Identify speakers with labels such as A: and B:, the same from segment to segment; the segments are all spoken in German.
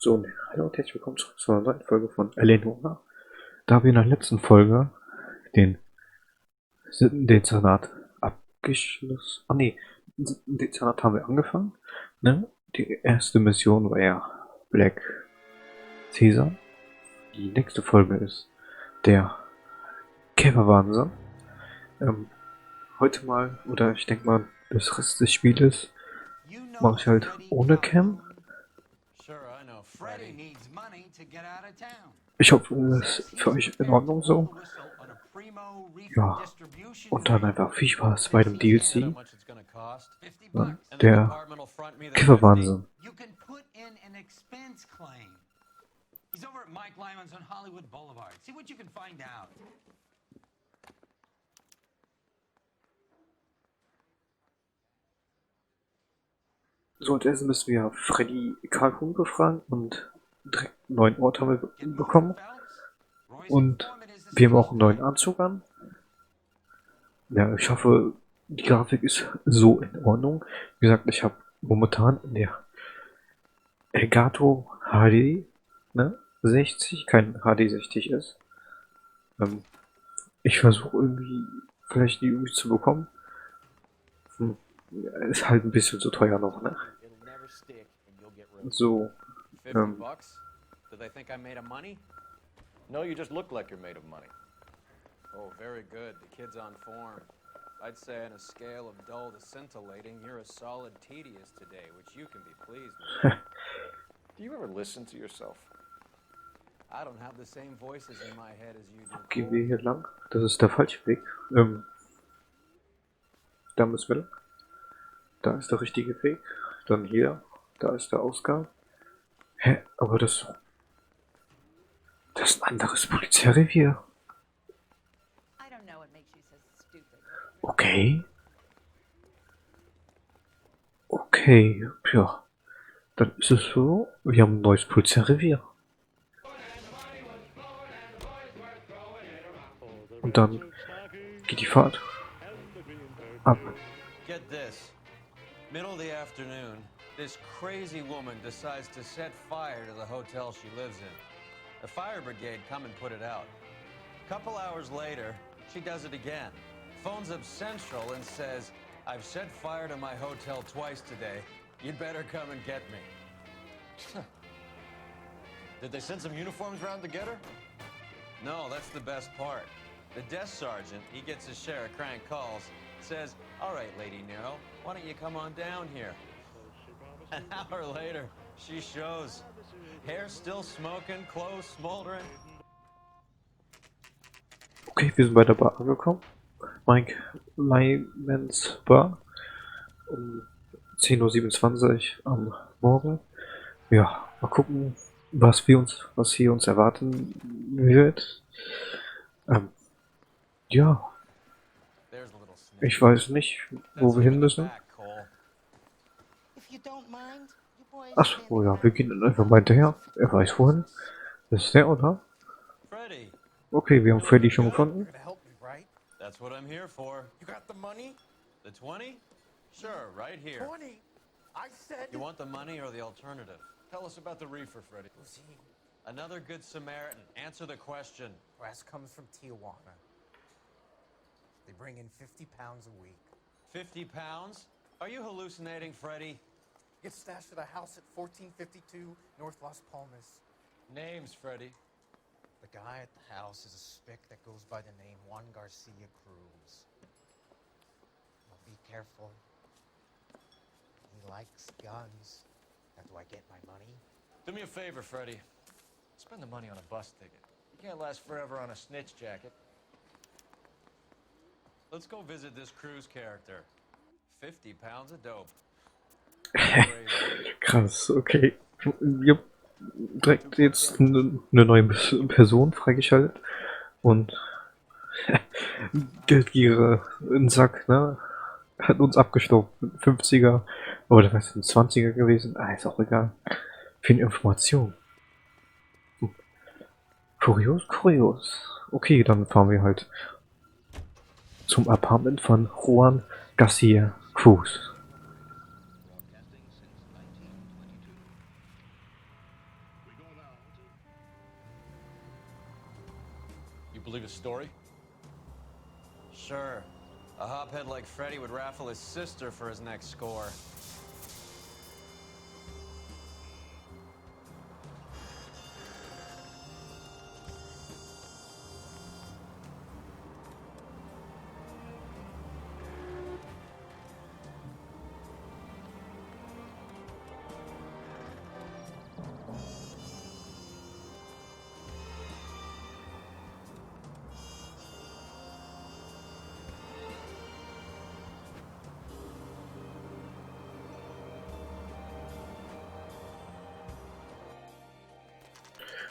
A: So, hallo und herzlich willkommen zurück zu einer neuen Folge von Noire. Da wir in der letzten Folge den Sittendezernat abgeschlossen. Ah ne, Sittendezernat haben wir angefangen. Ne? Die erste Mission war ja Black Caesar. Die nächste Folge ist der Kifferwahnsinn. Heute mal, oder ich denke mal, das Rest des Spieles mache ich halt ohne Cam. Ich hoffe, es ist für euch in Ordnung so. Ja, und dann einfach viel Spaß bei dem DLC. Ja, der Kifferwahnsinn. So, als erstes müssen wir Freddy Calhoun befragen und direkt einen neuen Ort haben wir bekommen. Und wir haben auch einen neuen Anzug an. Ja, ich hoffe, die Grafik ist so in Ordnung. Wie gesagt, ich habe momentan in der Elgato HD, ne, 60, kein HD 60 ist. Ich versuche irgendwie, vielleicht die irgendwie zu bekommen. Ist halt ein bisschen zu teuer noch, ne? So,
B: Do they think I'm made of money? No, you just look like you're made of money. Oh, very good. The kid's on form. I'd say on a scale of dull to scintillating, you're a solid tedious today, which you can be pleased with. Do you ever listen to yourself? I don't have the same voices in my head as you do.
A: Gehen wir hier lang? Das ist der falsche Weg. Da müssen wir lang. Da ist der richtige Weg. Dann hier. Da ist der Ausgang. Hä? Aber das ist ein anderes Polizeirevier. Okay. Okay, ja. Dann ist es so, wir haben ein neues Polizeirevier. Und dann geht die Fahrt ab.
B: Get this. Middle of the afternoon, this crazy woman decides to set fire to the hotel she lives in. The fire brigade come and put it out. A couple hours later, she does it again. Phones up Central and says, I've set fire to my hotel twice today. You'd better come and get me. Did they send some uniforms around to get her? No, that's the best part. The desk sergeant, he gets his share of crank calls, says, all right, Lady Nero, why don't you come on down here? An hour later, she shows. Hair still smoking, clothes smoldering.
A: Okay, wir sind bei der Bar angekommen. Mike Lymans Bar. Um 10:27 Uhr am Morgen. Ja, mal gucken, was hier uns erwarten wird. Ja. Ich weiß nicht, wo wir hin müssen. Achso, ja, wir gehen dann einfach mal hinterher. Er weiß wohin. Das ist der, oder? Okay, wir haben Freddy schon gefunden.
B: That's what I'm here for. You got the money? The 20? Sure, right here.
C: 20? I said...
B: You want the money or the alternative?
C: Tell us about the reefer, Freddy. Who's he?
B: Another good Samaritan. Answer the question.
C: Brass comes from Tijuana. They bring in 50 pounds a week.
B: 50 pounds? Are you hallucinating, Freddy?
C: Gets stashed at a house at 1452 North Las Palmas.
B: Names, Freddy.
C: The guy at the house is a spick that goes by the name Juan Garcia Cruz. Well, be careful. He likes guns. How do I get my money?
B: Do me a favor, Freddy. Spend the money on a bus ticket. You can't last forever on a snitch jacket. Let's go visit this Cruz character. 50 pounds of dope.
A: Krass, okay. Wir direkt jetzt eine neue Person freigeschaltet und Geldgiere in den Sack, ne? Hat uns abgestoppt. 50er, oder was ist ein 20er gewesen? Ah, ist auch egal. Viel Information. Kurios, kurios. Okay, dann fahren wir halt zum Apartment von Juan Garcia Cruz.
B: believe his story? Sure. A hophead like Freddy would raffle his sister for his next score.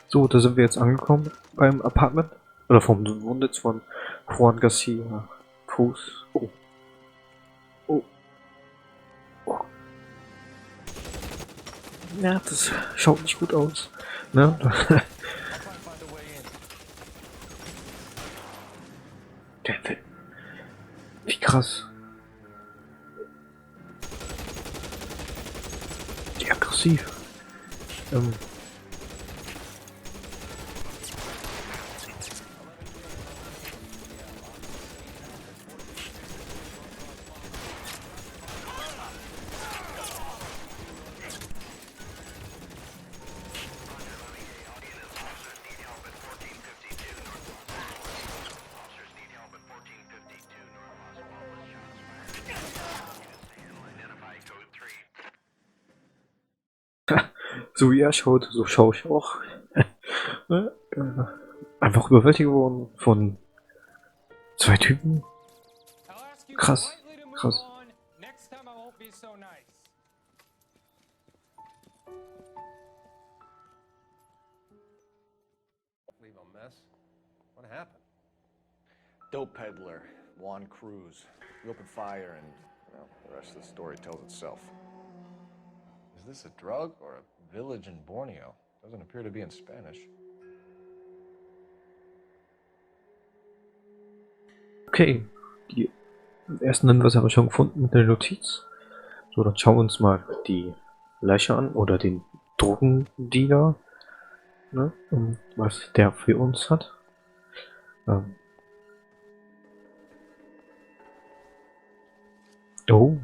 A: So, da sind wir jetzt angekommen beim Apartment. Oder vom Wohnsitz von Juan Garcia Cruz. Oh. Oh. Oh. Ja, das schaut nicht gut aus. Ne? Wie krass. Wie aggressiv. So wie er schaut, so schaue ich auch. Einfach überwältigt worden von zwei Typen. Krass, krass.
B: Leave a mess? What happened? Dope peddler, Juan Cruz. We opened fire and, well, the rest of the story tells itself. Is this a drug or a village in Borneo? Doesn't appear to be in Spanish.
A: Okay, die ersten Hinweise haben wir schon gefunden mit der Notiz. So, dann schauen wir uns mal die Leiche an oder den Drogendealer, ne, was der für uns hat. Oh.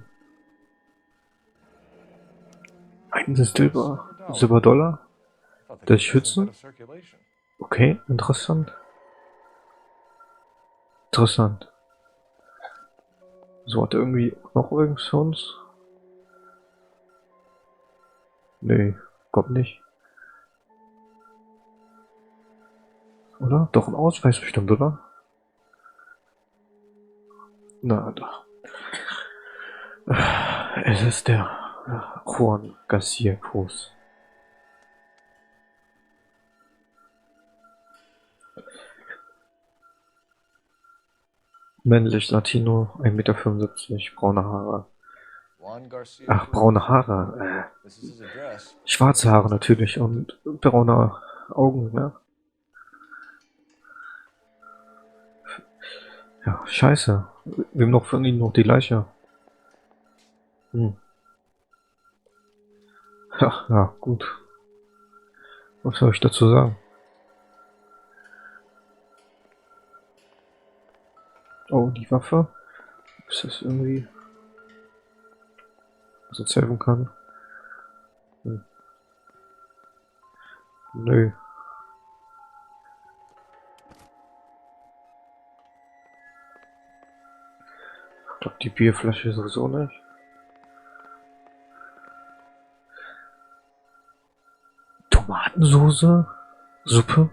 A: Ein Silberdollar des Schützen. Okay, interessant. Interessant. So, hat er irgendwie noch irgendwas für uns? Nee, kommt nicht. Oder? Doch ein Ausweis bestimmt, oder? Na, doch. Es ist der Juan Garcia Cruz. Männlich, Latino, 1,75 Meter, braune Haare. Ach, braune Haare. Schwarze Haare natürlich und braune Augen, ne? Ja, scheiße. Wir haben noch von ihnen noch die Leiche. Ach, ja, gut. Was soll ich dazu sagen? Oh, die Waffe. Ist das irgendwie... was uns helfen kann? Nö. Ich glaube, die Bierflasche sowieso nicht. Tomatensoße? Suppe?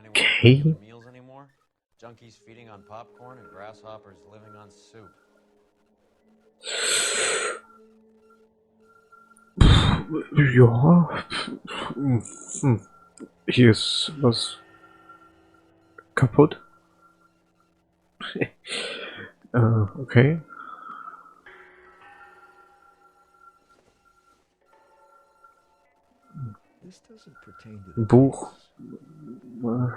A: Okay.
B: Junkies feeding on popcorn and grasshoppers living on soup.
A: Ja. Hier ist was kaputt. Okay. Ein Buch. Was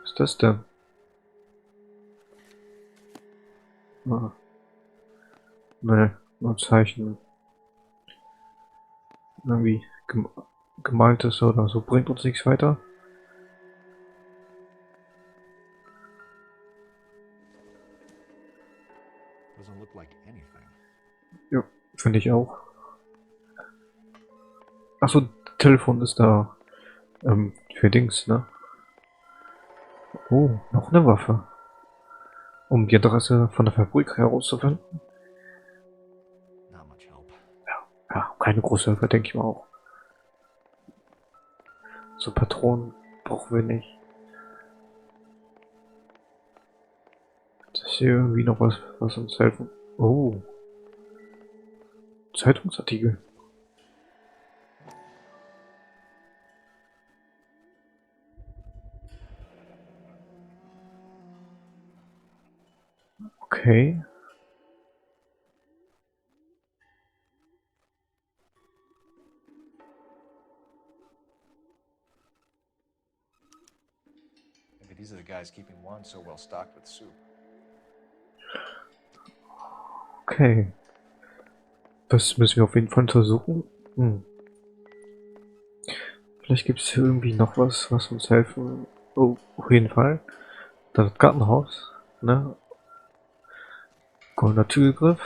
A: ist das denn? Ne, nur Zeichen. Irgendwie gemaltes oder so bringt uns nichts weiter.
D: Doesn't look like anything.
A: Ja, finde ich auch. Achso, Telefon ist da für Dings, ne? Oh, noch eine Waffe. Um die Adresse von der Fabrik herauszufinden.
D: Not much help.
A: Ja, keine große Hilfe, denke ich mal auch. So Patronen brauchen wir nicht. Das ist hier irgendwie noch was uns helfen. Oh. Zeitungsartikel. Okay.
D: Maybe these are the guys keeping Juan so well stocked with soup.
A: Okay. Das müssen wir auf jeden Fall untersuchen. Vielleicht gibt es hier irgendwie noch was uns helfen. Oh, auf jeden Fall. Das Gartenhaus. Ne? Goldener Türgriff.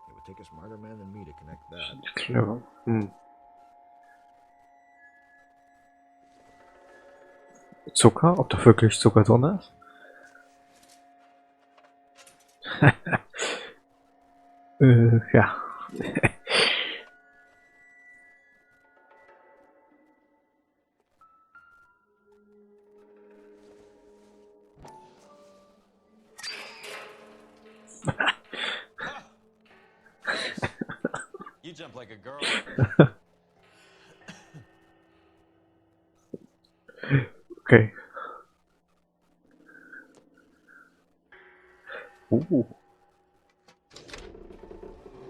D: It would take a smarter man than me to connect that.
A: Clever. Zucker? Ob da wirklich Zucker drin ist? Ja.
B: You jump like a girl.
A: Okay.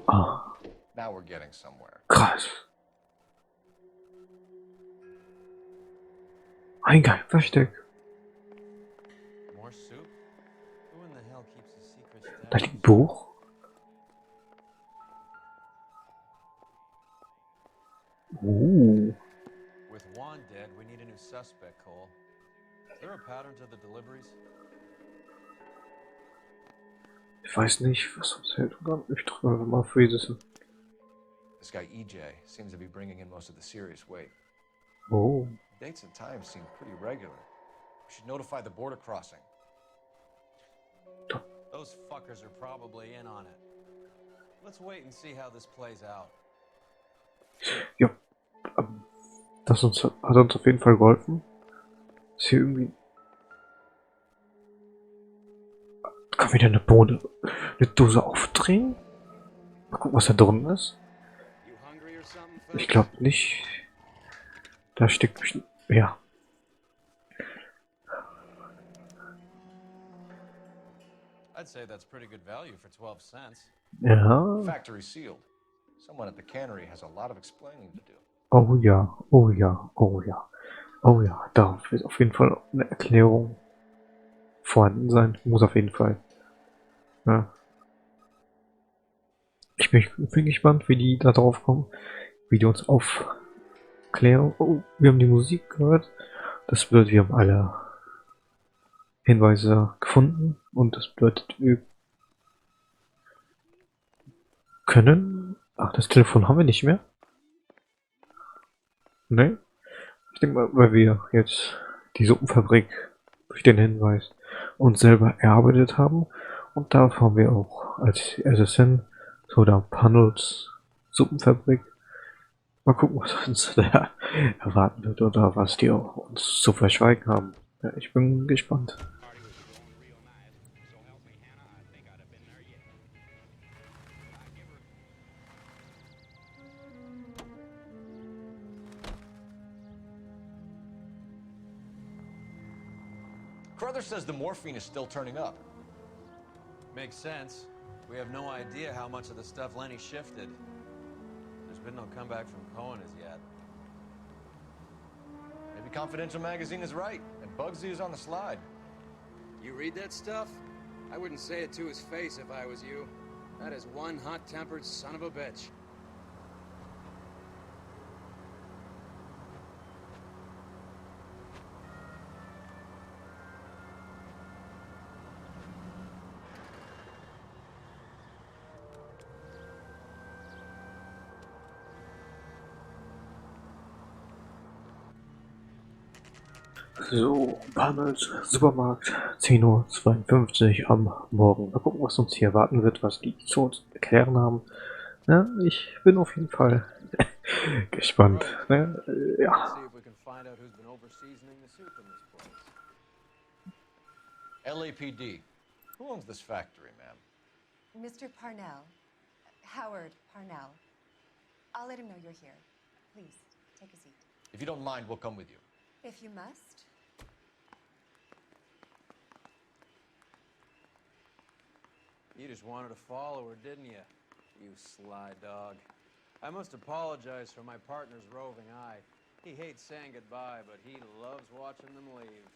A: Ah,
D: Now we're getting somewhere.
A: krass. Eingang, Versteck.
B: More soup? Who in the hell keeps a secret
A: Da
B: stash?
A: liegt ein Buch.
B: With Juan dead, we need a new suspect, Cole. Is there a pattern to the deliveries?
A: Ich weiß nicht, was uns helfen kann. Ich drücke einfach mal auf dieses.
D: This guy EJ seems to be bringing in most of the serious weight.
A: Oh.
D: Dates and times seem pretty regular. We should notify the border crossing.
B: Those fuckers are probably in on it. Let's wait and see how this plays out.
A: Ja. Das hat uns auf jeden Fall geholfen. Ist hier irgendwie. Kann wieder eine Bohne. Eine Dose aufdrehen? Mal gucken, was da drin ist. Ich glaube nicht. Da steckt bestimmt. Ja.
B: I'd say that's pretty good value for 12 cents.
A: Ja.
D: Factory sealed. Someone at the cannery has a lot of explaining to do.
A: Oh ja. Oh ja. Oh ja. Oh ja. Da wird auf jeden Fall eine Erklärung vorhanden sein. Muss auf jeden Fall. Ja. Ich bin gespannt, wie die da drauf kommen. Wie die uns aufklären. Oh, wir haben die Musik gehört. Das bedeutet, wir haben alle Hinweise gefunden. Und das bedeutet, wir können. Ach, das Telefon haben wir nicht mehr. Ne? Ich denke mal, weil wir jetzt die Suppenfabrik durch den Hinweis uns selber erarbeitet haben. Und da haben wir auch als Assassin so da Panels Suppenfabrik. Mal gucken, was uns da erwarten wird oder was die uns zu verschweigen haben. Ja, ich bin gespannt.
D: Carruthers says the morphine is still turning up.
B: Makes sense. We have no idea how much of the stuff Lenny shifted. There's been no comeback from Cohen as yet.
D: Maybe Confidential Magazine is right, and Bugsy is on the slide.
B: You read that stuff?
E: I wouldn't say it to his face if I was you. That is one hot-tempered son of a bitch.
A: So, Panels, Supermarkt, 10:52 Uhr am Morgen. Mal gucken, was uns hier erwarten wird, was die zu uns erklären haben. Ja, ich bin auf jeden Fall gespannt. Ne?
B: Let's
A: Ja.
B: see if we can find out who's been overseasoning the soup in this place. LAPD. Who owns this factory, ma'am?
F: Mr. Parnell. Howard Parnell. I'll let him know you're here. Please, take a seat.
D: If you don't mind, we'll come with you.
F: If you must.
B: You just wanted to follow her, didn't you? You sly dog. I must apologize for my partner's roving eye. He hates saying goodbye, but he loves watching them leave.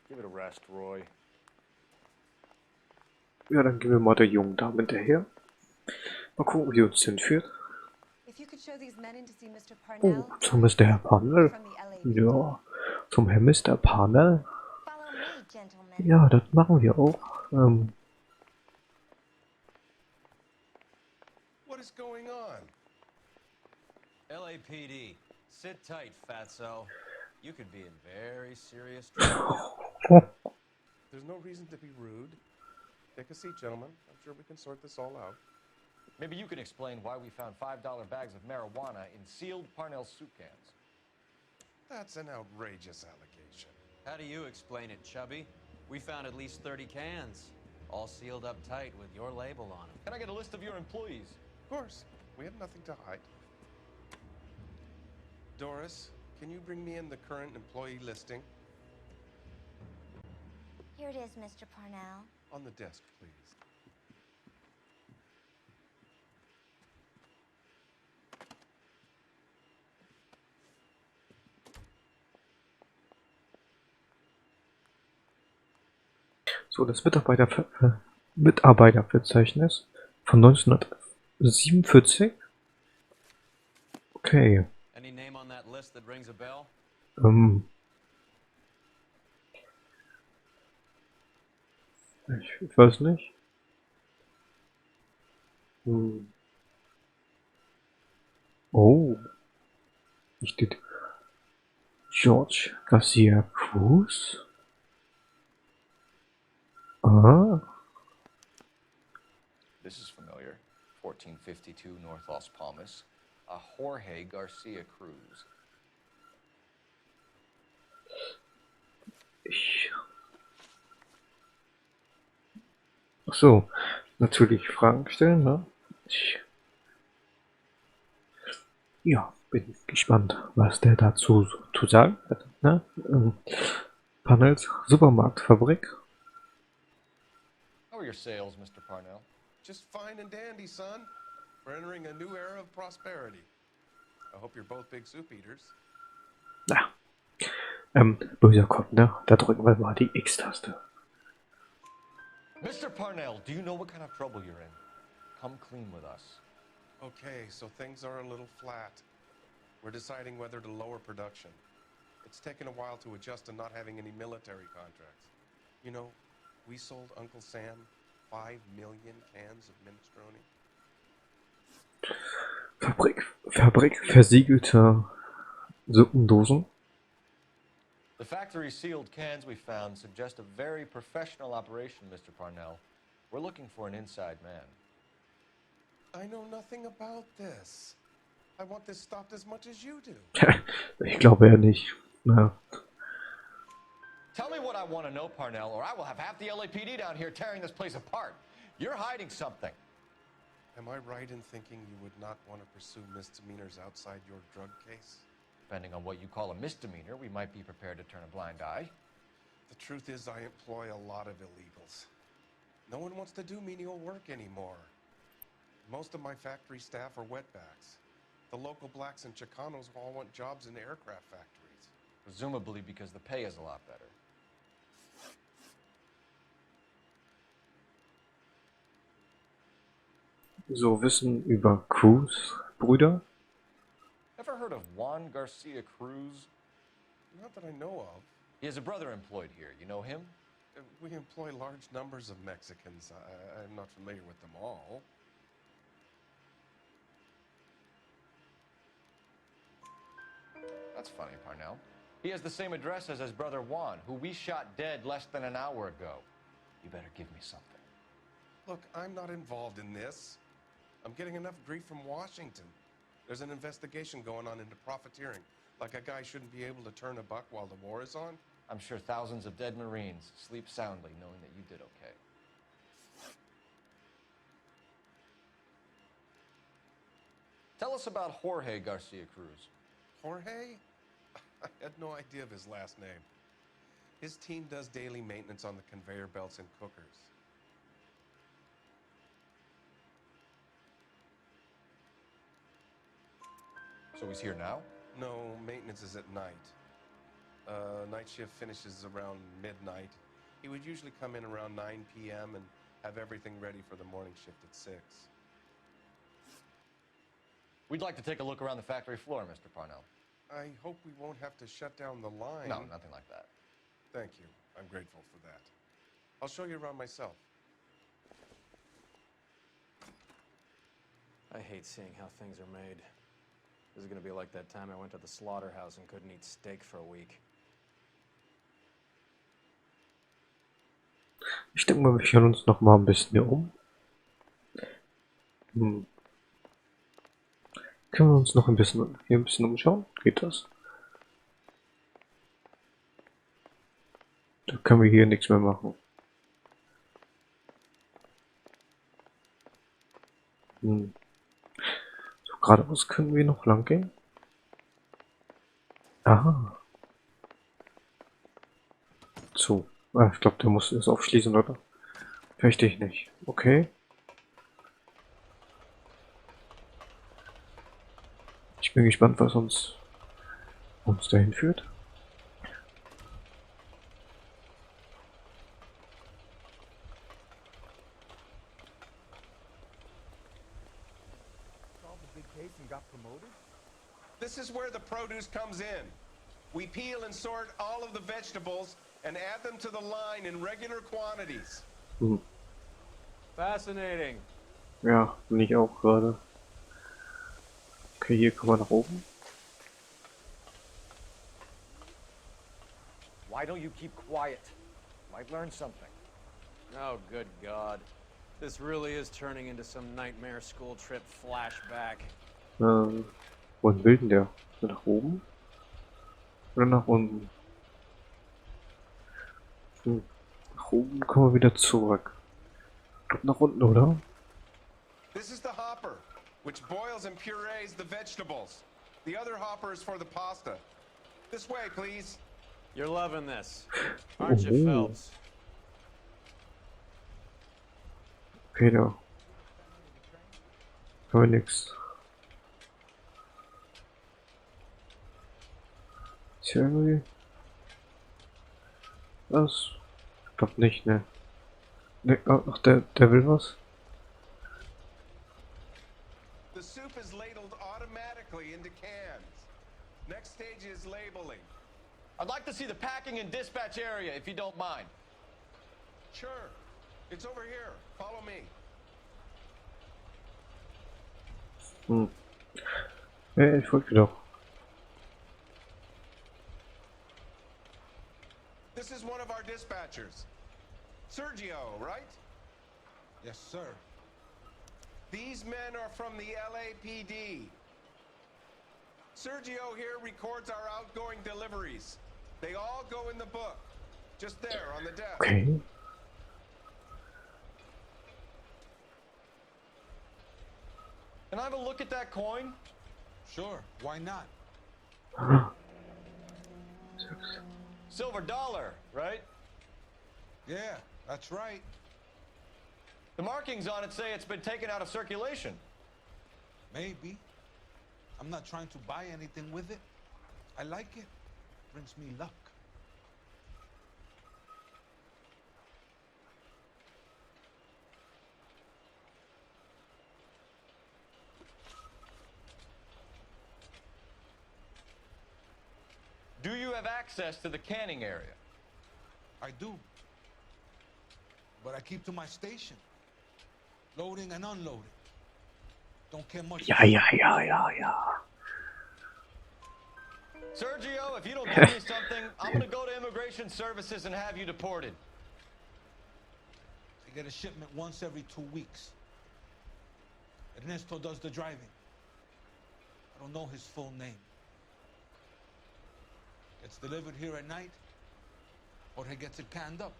D: Give it a rest, Roy.
A: Ja, dann gehen wir mal der jungen Dame hinterher. Mal gucken, wie uns hinführt.
F: If you could show these men in to see Mr.
A: Oh,
F: Parnell.
A: zum Mr. Herr Panel.
F: From the LAPD.
A: Ja, zum Herr Mr. Panel.
F: Follow me, gentlemen.
A: Ja, das machen wir auch.
G: What is going on?
B: LAPD. Sit tight, fatso. You could be in very serious trouble.
G: There's no reason to be rude. Take a seat, gentlemen. I'm sure we can sort this all out.
D: Maybe you can explain why we found $5 bags of marijuana in sealed Parnell soup cans.
G: That's an outrageous allegation.
B: How do you explain it, Chubby? We found at least 30 cans, all sealed up tight with your label on them.
D: Can I get a list of your employees?
G: Of course, we have nothing to hide. Doris, can you bring me in the current employee listing?
H: Here it is, Mr. Parnell.
G: On the desk, please.
A: So, das Mitarbeiterverzeichnis von 1947. Okay.
B: Any name on that list that rings a bell?
A: Ich weiß nicht. Oh. Hier steht George Garcia Cruz. Ah.
D: This is familiar. 1452 North Las Palmas. A Jorge Garcia Cruz.
A: Ach so, natürlich Fragen stellen, ne? Ja, bin gespannt, was der dazu zu sagen hat, ne? Panels, Supermarktfabrik.
D: How are your sales, Mr. Parnell?
G: Just fine and dandy, son. We're entering a new era of prosperity. I hope you're both big soup eaters.
A: Ja. Böser Kopf, ne? Da drücken wir mal die X-Taste.
D: Mr. Parnell, do you know what kind of trouble you're in? Come clean with us.
G: Okay, so things are a little flat. We're deciding whether to lower production. It's taken a while to adjust to not having any military contracts. You know, we sold Uncle Sam 5 million cans of minestrone.
A: Fabrik versiegelte Suppendosen.
D: The factory sealed cans we found suggest a very professional operation, Mr. Parnell. We're looking for an inside man.
G: I know nothing about this. I want this stopped as much as you do.
A: Ich glaube ja nicht. Ja.
D: Tell me what I want to know, Parnell, or I will have half the LAPD down here tearing this place apart. You're hiding something.
G: Am I right in thinking you would not want to pursue misdemeanors outside your drug case?
D: Depending on what you call a misdemeanor, we might be prepared to turn a blind eye.
G: The truth is I employ a lot of illegals. No one wants to do menial work anymore. Most of my factory staff are wetbacks. The local blacks and Chicanos all want jobs in aircraft factories.
D: Presumably because the pay is a lot better.
A: so Wissen über Cruz Brüder.
D: Ever heard of Juan Garcia Cruz?
G: Not that I know of.
D: He has a brother employed here. You know him?
G: We employ large numbers of Mexicans. I'm not familiar with them all.
D: That's funny, Parnell. He has the same address as his brother Juan, who we shot dead less than an hour ago. You better give me something.
G: Look, I'm not involved in this. I'm getting enough grief from Washington. There's an investigation going on into profiteering. Like a guy shouldn't be able to turn a buck while the war is on.
D: I'm sure thousands of dead Marines sleep soundly knowing that you did okay. Tell us about Jorge Garcia Cruz.
G: Jorge? I had no idea of his last name. His team does daily maintenance on the conveyor belts and cookers.
D: So he's here now?
G: No, maintenance is at night. Night shift finishes around midnight. He would usually come in around 9 p.m. and have everything ready for the morning shift at 6.
D: We'd like to take a look around the factory floor, Mr. Parnell.
G: I hope we won't have to shut down the line.
D: No, nothing like that.
G: Thank you. I'm grateful for that. I'll show you around myself.
I: I hate seeing how things are made. This is gonna be like that time I went to the slaughterhouse and couldn't eat steak for a week.
A: Ich denke mal, wir hören uns noch mal ein bisschen hier um. Können wir uns noch ein bisschen umschauen? Geht das? Da können wir hier nichts mehr machen. So, geradeaus können wir noch lang gehen. Aha. So. Ich glaube, der muss es aufschließen, oder? Fürchte ich nicht. Okay. Ich bin gespannt, was uns dahin führt.
G: This is where the produce comes in. We peel and sort all of the vegetables and add them to the line in regular quantities.
I: Fascinating.
A: Ja, bin ich auch gerade. Okay, hier kommen wir nach oben.
D: Why don't you keep quiet? Might learn something.
I: Oh, good God. This really is turning into some nightmare school trip flashback.
A: Wohin will denn der? Nach oben? Oder nach unten? Nach oben kommen wir wieder zurück. Ich glaub, nach unten, oder?
G: This is the hopper, which boils and purees the vegetables. The other hopper is for the pasta. This way, please.
I: You're loving this, aren't you, Phelps?
A: Okay, da. Haben wir nix. Ist hier irgendwie was? Ich glaub nicht, ne. Ne, ach, der will was?
G: The soup is ladled automatically into cans. Next stage is labeling.
D: I'd like to see the packing and dispatch area, if you don't mind.
G: Sure. It's over here. Follow me.
A: Ich folge doch.
G: This is one of our dispatchers. Sergio, right?
C: Yes, sir.
G: These men are from the LAPD. Sergio here records our outgoing deliveries. They all go in the book. Just there on the desk.
A: Okay.
D: Can I have a look at that coin?
C: Sure, why not?
D: Silver dollar, right?
C: Yeah, that's right.
D: The markings on it say it's been taken out of circulation.
C: Maybe. I'm not trying to buy anything with it. I like it. Brings me luck.
D: Do you have access to the canning area?
J: I do. But I keep to my station. Loading and unloading. Don't care much.
A: Ja, ja, ja, ja, ja.
D: Sergio, if you don't give me something, I'm gonna go to Immigration Services and have you deported.
J: I get a shipment once every 2 weeks. Ernesto does the driving. I don't know his full name. Gets delivered here at night, or he gets it canned up.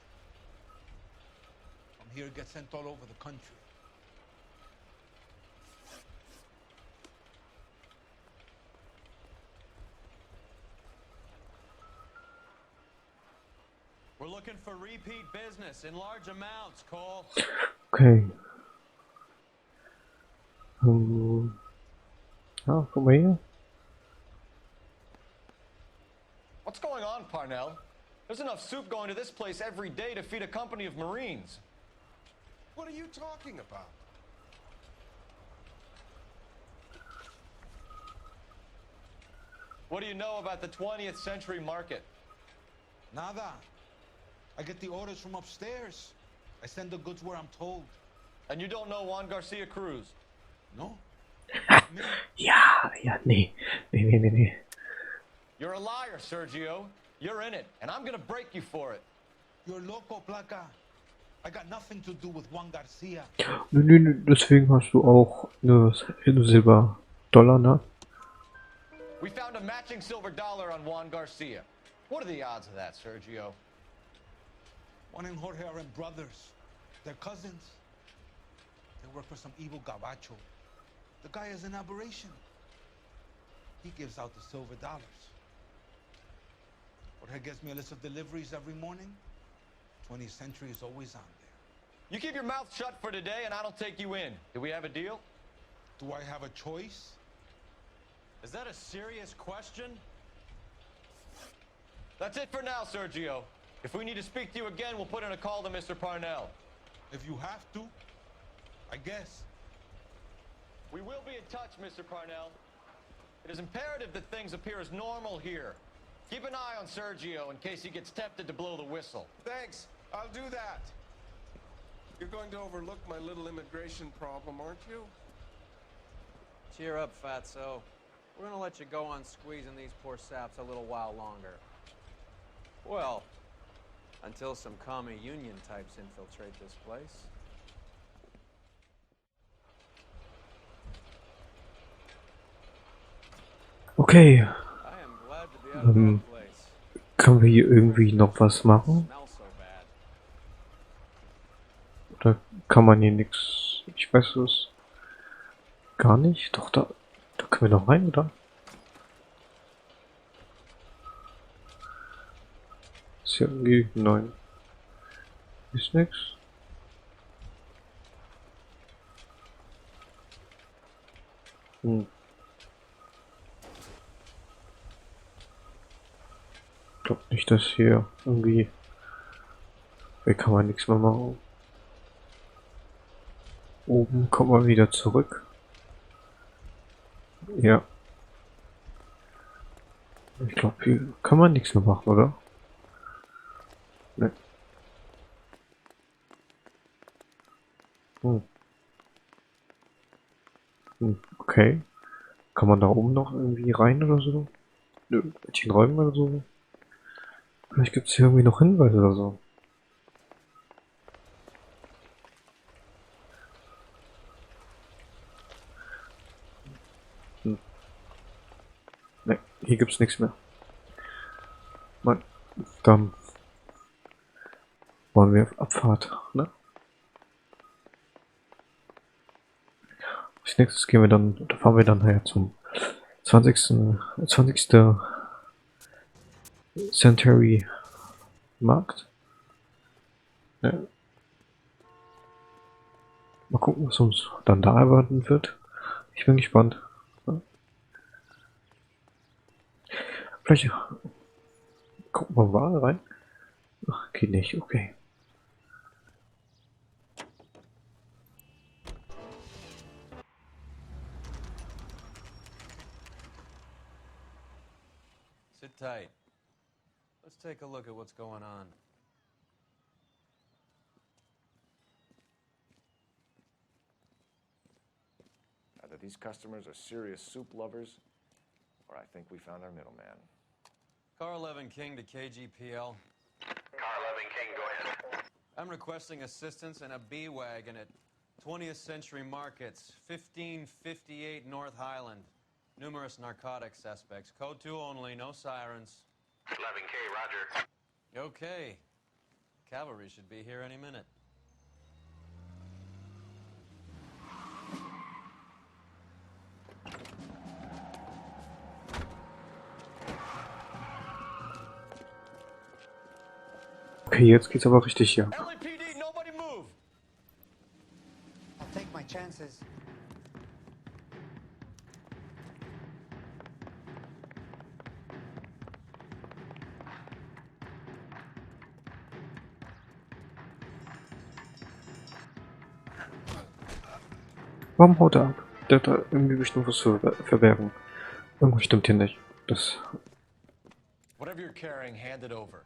J: From here it gets sent all over the country.
B: We're looking for repeat business in large amounts, Cole.
A: Okay. Ah, guck mal hier.
D: What's going on, Parnell? There's enough soup going to this place every day to feed a company of Marines.
G: What are you talking about?
D: What do you know about the 20th century market?
J: Nada. I get the orders from upstairs. I send the goods where I'm told.
D: And you don't know Juan Garcia Cruz?
J: No?
A: Ja, ja, nee. Nee.
D: You're a liar, Sergio. You're in it, and I'm gonna break you for it.
J: You're loco, Placa. I got nothing to do with Juan Garcia.
A: Nö, deswegen hast du auch eine Silber-Dollar, ne?
D: We found a matching silver dollar on Juan Garcia. What are the odds of that, Sergio?
J: Juan and Jorge are brothers. They're cousins. They work for some evil gabacho. The guy is an aberration. He gives out the silver dollars. Jorge gets me a list of deliveries every morning. 20th Century is always on there.
D: You keep your mouth shut for today, and I don't take you in. Do we have a deal?
J: Do I have a choice?
B: Is that a serious question?
D: That's it for now, Sergio. If we need to speak to you again, we'll put in a call to Mr. Parnell.
J: If you have to, I guess.
D: We will be in touch, Mr. Parnell. It is imperative that things appear as normal here. Keep an eye on Sergio in case he gets tempted to blow the whistle.
G: Thanks, I'll do that. You're going to overlook my little immigration problem, aren't you?
I: Cheer up, Fatso. We're gonna let you go on squeezing these poor saps a little while longer. Well, until some commie union types infiltrate this place.
A: Okay.
I: I am glad to be out of that place.
A: Können wir hier irgendwie noch was machen?
I: Smells so bad.
A: Oder kann man hier nichts? Ich weiß es gar nicht. Doch, da können wir noch rein, oder? Ist hier irgendwie... Nein. Ist nix. Ich glaube nicht, dass hier irgendwie... Hier kann man nichts mehr machen. Oben kommen wir wieder zurück. Ja. Ich glaube, hier kann man nichts mehr machen, oder? Ne. Okay. Kann man da oben noch irgendwie rein oder so? Nö, mit den Räumen oder so? Vielleicht gibt es hier irgendwie noch Hinweise oder so. Ne, hier gibt's nichts mehr. Mann, dann wollen wir auf Abfahrt, ne? Als nächstes gehen wir dann, da fahren wir dann nachher zum 20. Century Markt. Ja. Mal gucken, was uns dann da erwarten wird. Ich bin gespannt. Ja. Vielleicht gucken wir mal rein. Ach, geht nicht, okay.
B: Sit tight.
I: take a look at what's going on.
K: Either these customers are serious soup lovers, or I think we found our middleman.
I: Car 11 King to KGPL.
L: Car 11 King, go ahead.
I: I'm requesting assistance in a B-Wagon at 20th Century Markets, 1558 North Highland. Numerous narcotic suspects. Code 2 only, no sirens.
L: 11K, roger.
I: Okay. Cavalry should be here any minute.
A: Okay, jetzt geht's aber richtig hier.
D: LAPD, nobody move!
C: I'll take my chances.
A: Warum haut er ab? Der hat da irgendwie bestimmt was zu verbergen. Irgendwas stimmt hier nicht. Das.
D: Whatever you're carrying, hand it over.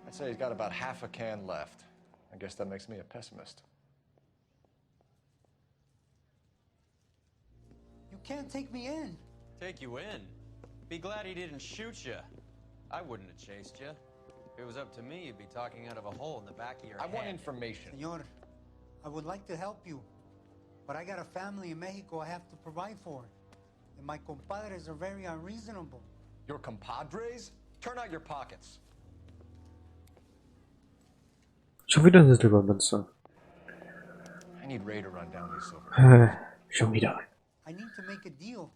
K: I'd say he's got about half a can left. I guess that makes me a pessimist.
C: You can't take me in.
I: Take you in? Be glad he didn't shoot you. I wouldn't have chased you. If it was up to me, you'd be talking out of a hole in the back of your head.
D: I want information.
C: Senor, I would like to help you, but I got a family in Mexico I have to provide for. And my compadres are very unreasonable.
D: Your compadres? Turn out your pockets.
A: Schon wieder eine Silbermünze.
K: I need Ray to run down these silver.
A: Schon wieder.
C: I need to make a deal.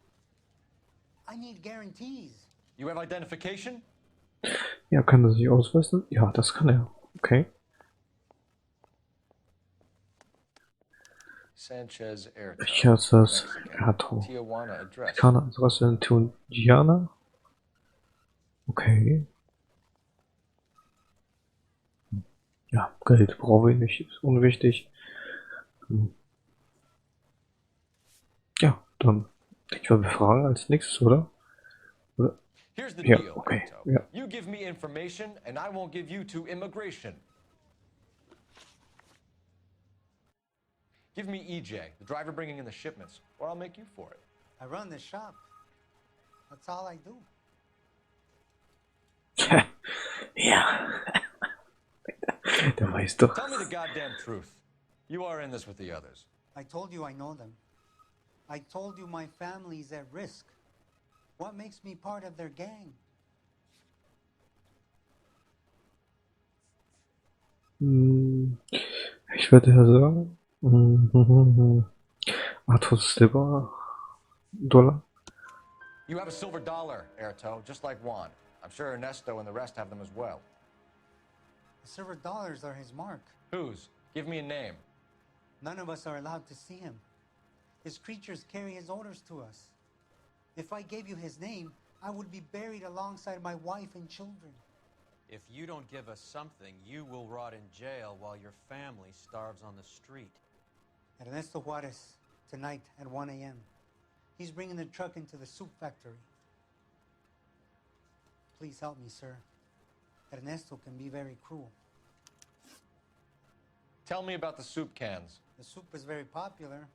C: I need guarantees.
D: You have identification?
A: Ja, kann er sich ausweisen? Ja, das kann er. Okay.
K: Sanchez Airtel.
A: Ich hasse das. Erto.
K: Tijuana address.
A: Keine Adresse in Tijuana. Okay. Ja, Geld brauche ich nicht. Ist unwichtig. Ja, dann. Ich glaube, wir fragen als nächstes, oder? Oder?
D: Here's the
A: Ja,
D: deal,
A: okay.
D: Alto.
A: Ja.
D: You give me information, and I won't give you to immigration. Give me EJ, the driver bringing in the shipments, or I'll make you for it.
C: I run the shop. That's all I do.
A: Ja. Der weiß doch.
D: Tell me the goddamn truth. You are in this with the others.
C: I told you I know them. I told you my family's at risk. What makes me part of their gang?
A: Ich würde ja sagen. Arthur Silber Dollar.
D: You have a silver dollar, Erto, just like Juan. I'm sure Ernesto and the rest have them as well.
C: The silver dollars are his mark.
D: Whose? Give me a name.
C: None of us are allowed to see him. His creatures carry his orders to us. If I gave you his name, I would be buried alongside my wife and children.
I: If you don't give us something, you will rot in jail while your family starves on the street.
C: Ernesto Juarez, tonight at 1 a.m. He's bringing the truck into the soup factory. Please help me, sir. Ernesto can be very cruel.
D: Tell me about the soup cans.
C: The soup is very popular,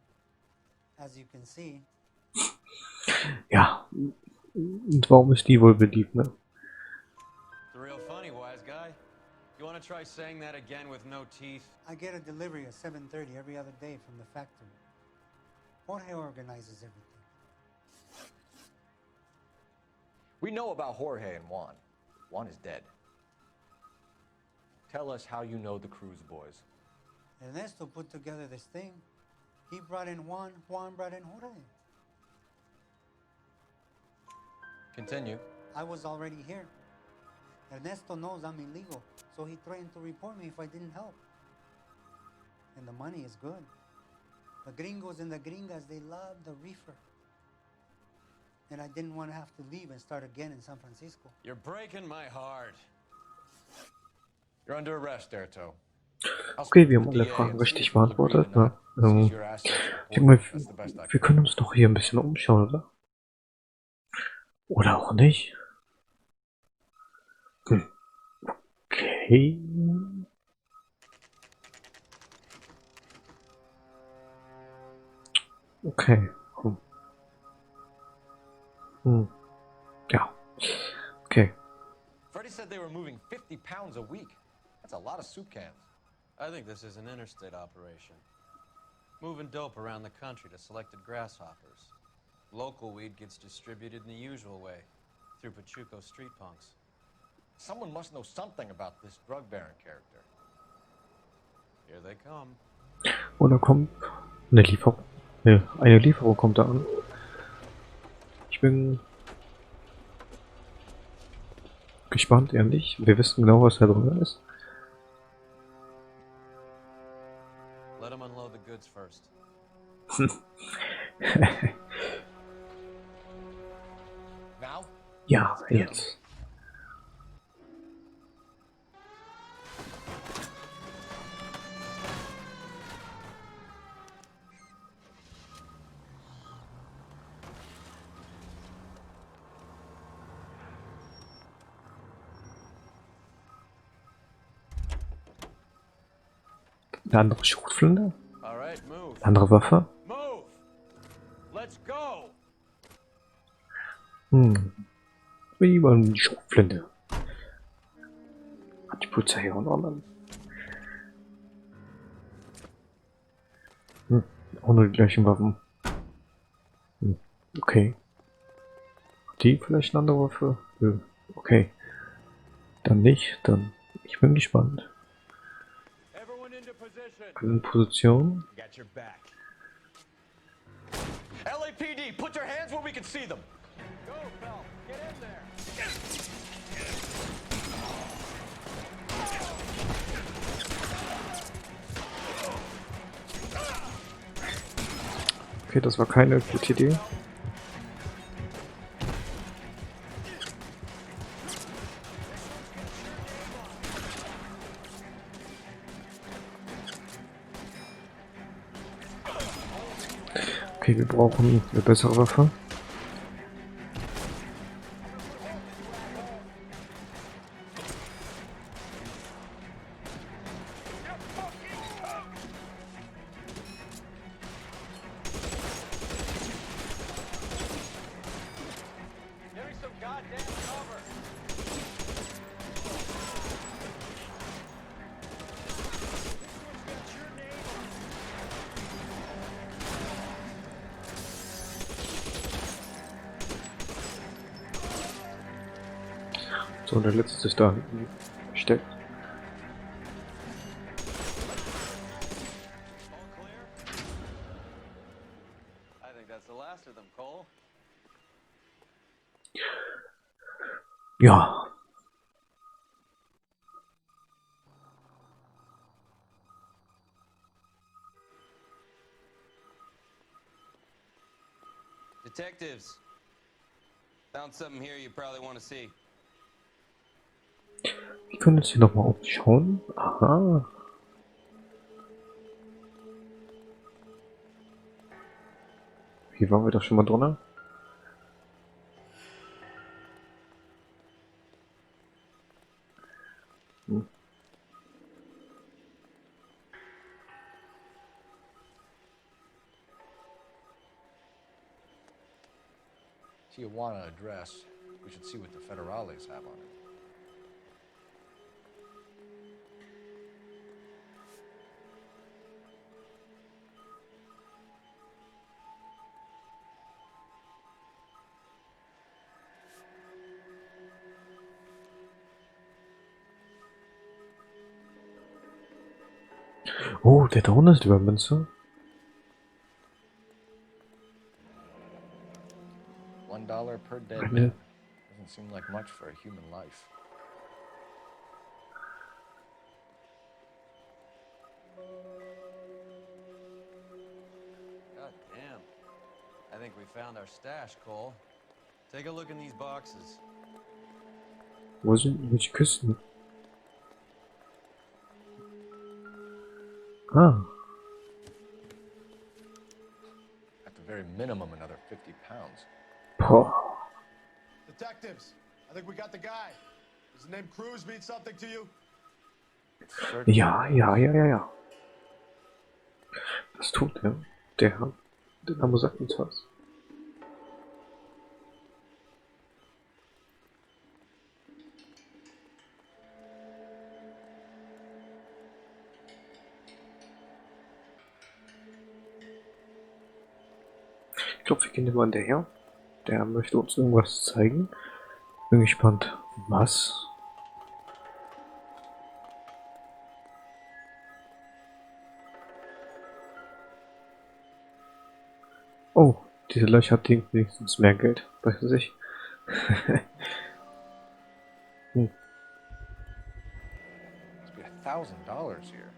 C: as you can see.
A: Ja. Und warum ist die wohl beliebt, ne?
I: It's real funny, wise guy. You want to try saying that again with no teeth?
C: I get a delivery at 7:30 every other day from the factory. Jorge organizes everything.
D: We know about Jorge and Juan. Juan is dead. Tell us how you know the Cruz boys.
C: Ernesto put together this thing. He brought in Juan, Juan brought in Jorge.
D: Continue.
C: I was already here. Ernesto knows I'm illegal, so he threatened to report me if I didn't help. And the money is good. The gringos and the gringas, they love the reefer. And I didn't want to have to leave and start again in San Francisco.
I: You're breaking my heart.
D: You're under arrest, Erto.
A: Okay, wir haben alle Fragen richtig beantwortet, ne? Ich denke mal, wir können uns doch hier ein bisschen umschauen, oder? Oder auch nicht? Hm. Okay. Okay. Ja. Okay.
D: Freddie said they were moving 50 pounds a week. That's a lot of soup cans.
I: I think this is an interstate operation. Moving dope around the country to selected grasshoppers. Local weed gets distributed in the usual way, through Pachuco street punks.
D: Someone must know something about this drug baron character.
I: Here they come.
A: Und dann kommt eine Lieferung. Ne, eine Lieferung kommt da an. Ich bin gespannt, ehrlich. Wir wissen genau, was da drin ist.
I: Let them unload the goods first.
D: Now?
A: Ja, jetzt. Eine andere Schrotflinte?
I: Alright, move.
A: Eine andere Waffe?
I: Move! Let's go!
A: Wie man die Schrotflinte. Hat die Polizei auch noch an. Auch nur die gleichen Waffen. Okay. Hat die vielleicht eine andere Waffe? Okay. Dann nicht, dann. Ich bin gespannt. In Position.
D: Got your back. LAPD, put your hands where we can see them.
I: Go, Phelps, get in there!
A: Okay, das war keine gute Idee. Okay, wir brauchen eine bessere Waffe. So, und der letzte sich da hinten versteckt.
I: I think that's the last of them, Cole.
A: Ja.
B: Detectives, found something here you probably want to see.
A: Wir können jetzt hier nochmal umschauen. Aha. Hier waren wir doch schon mal drin.
K: Tijuana address. We should see what the federales have on it.
A: Oh, der da unten ist die Münze.
K: $1 per dead man. Doesn't seem like much for a human life.
I: God damn. I think we found our stash, Cole. Take a look in these boxes.
A: Wo sind welche Küsten? Ah,
K: At the very minimum, another 50 pounds.
A: boah.
D: Detectives, I think we got the guy. Does the name Cruz mean something to you?
A: Ja, ja, ja, ja, ja. Das tut er. Der Name sagt uns was. Ich glaube, wir gehen dem Mann hinterher. Der möchte uns irgendwas zeigen. Bin gespannt. Was? Oh, diese Leiche hat wenigstens mehr Geld bei sich. Hm.
K: Must be $1,000 here.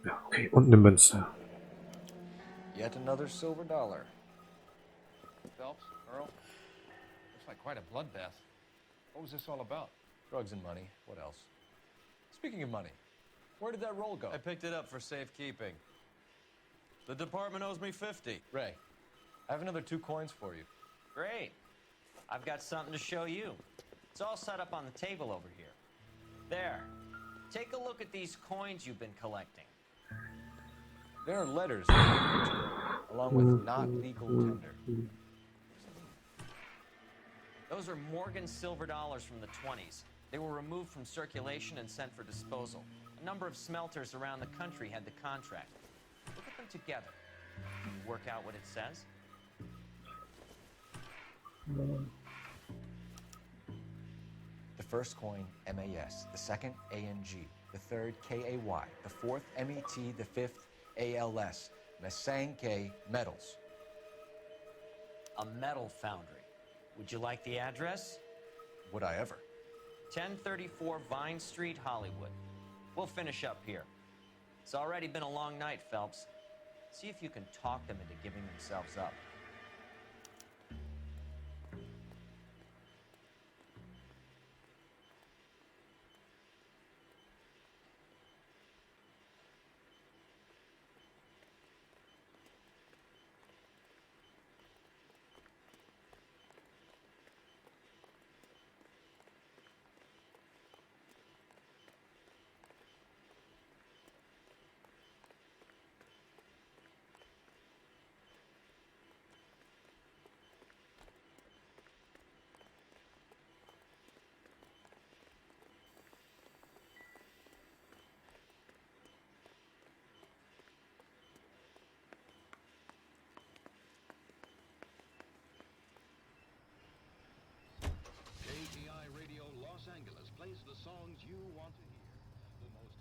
A: Ja, okay, und eine Münze.
K: Yet another silver dollar.
E: Phelps, Earl, looks like quite a bloodbath. What was this all about?
K: Drugs and money. What else? Speaking of money, where did that roll go?
B: I picked it up for safekeeping. The department owes me 50.
K: Ray, I have another 2 coins for you.
M: Great. I've got something to show you. It's all set up on the table over here. There. Take a look at these coins you've been collecting.
K: There are letters in the picture, along with not legal tender.
M: Those are Morgan silver dollars from the 20s. They were removed from circulation and sent for disposal. A number of smelters around the country had the contract. Look at them together. Can you work out what it says?
K: The first coin, MAS. The second, ANG. The third, KAY. The fourth, MET. The fifth, ALS. Masanke Metals.
M: A metal foundry. Would you like the address?
K: Would I ever?
M: 1034 Vine Street, Hollywood. We'll finish up here. It's already been a long night, Phelps. See if you can talk them into giving themselves up.
N: KEI Radio Los Angeles plays the songs you want to hear. The most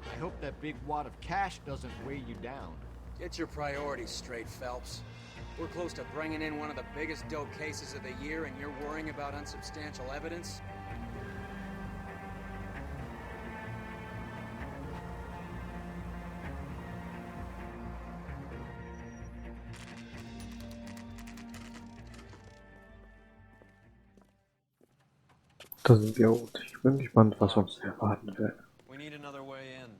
E: I hope that big wad of cash doesn't weigh you down.
C: Get your priorities straight, Phelps. We're close to bringing in one of the biggest dope cases of the year, and you're worrying about unsubstantial evidence?
A: Da sind wir gut. Ich bin gespannt, was uns erwarten wird.
B: We need another way in.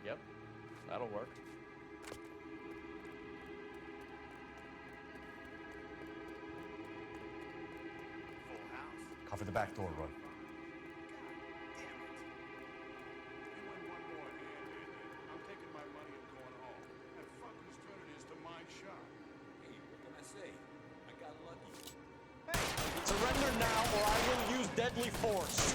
K: Yep, that'll work. for the back door, Roy.
D: Surrender now, or I will use deadly force.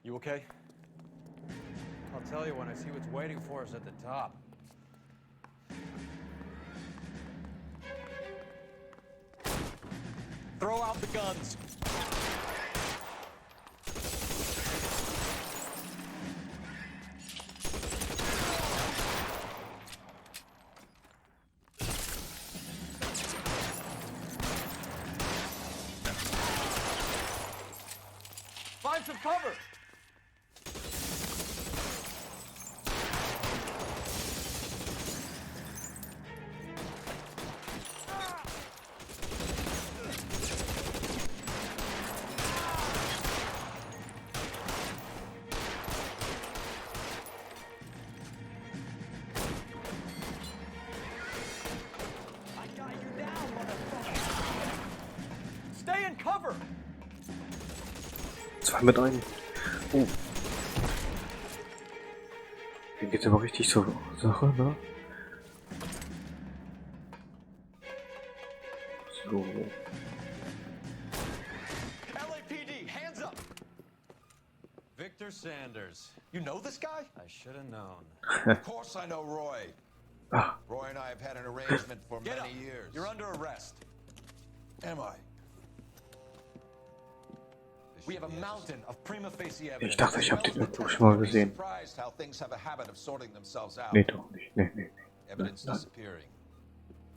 K: You okay?
I: I'll tell you when I see what's waiting for us at the top.
D: Throw out the guns.
I: Find some cover!
D: Stay in cover!
A: Zwei mit ein. Oh. Hier geht's aber richtig zur Sache, ne? So.
D: LAPD, hands up!
B: Victor Sanders.
D: You know this guy?
B: I should have known.
G: Of course I know Roy. Roy and I have had an arrangement for
D: Get
G: many
D: up.
G: years.
D: You're under arrest.
G: Am I?
D: We have a mountain of prima facie
A: Ich
D: evidence.
A: dachte, ich habe den irgendwo schon mal gesehen.
G: Surprised how things have a habit of sorting themselves out.
A: Nee, doch nicht. Nee, nee, nee.
G: Evidence
A: Nein.
G: disappearing.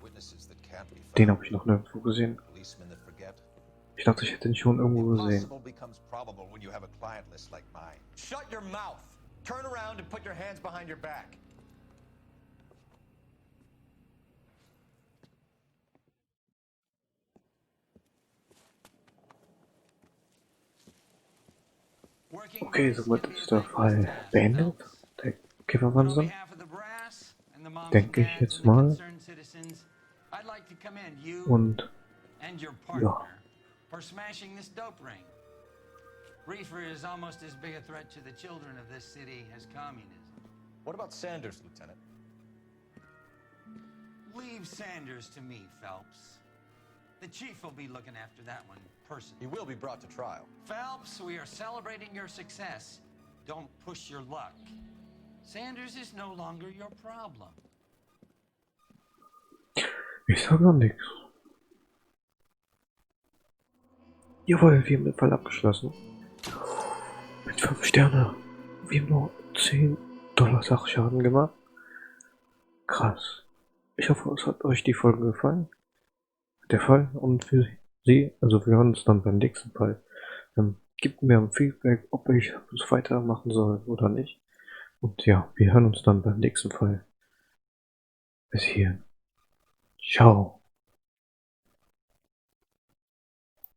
G: Witnesses that can't be found.
A: Den habe ich noch nirgendwo gesehen.
G: Policemen that forget.
A: Ich dachte, ich hätte ihn schon irgendwo gesehen.
G: Impossible becomes probable when you have a client list like mine.
D: Shut your mouth. Turn around and put your hands behind your back.
A: Okay, somit ist der Fall beendet. Der Kifferwahnsinn. Denke ich jetzt mal. Und ja.
O: For smashing this dope ring. Reefer is almost as big a threat to the children of this city as communism.
D: What about Sanders, Lieutenant?
O: Leave Sanders to me, Phelps. The chief will be looking after that one personally.
D: He will be brought to trial.
O: Phelps, we are celebrating your success. Don't push your luck. Sanders is no longer your problem.
A: Ich sag noch nichts. Jawohl, wir haben den Fall abgeschlossen. Mit 5 Sterne. Wir haben nur $10 Sachschaden gemacht. Krass. Ich hoffe, es hat euch die Folge gefallen. Der Fall und für Sie, also wir hören uns dann beim nächsten Fall. Gebt mir ein Feedback, ob ich es weitermachen soll oder nicht. Und ja, wir hören uns dann beim nächsten Fall. Bis hierhin. Ciao.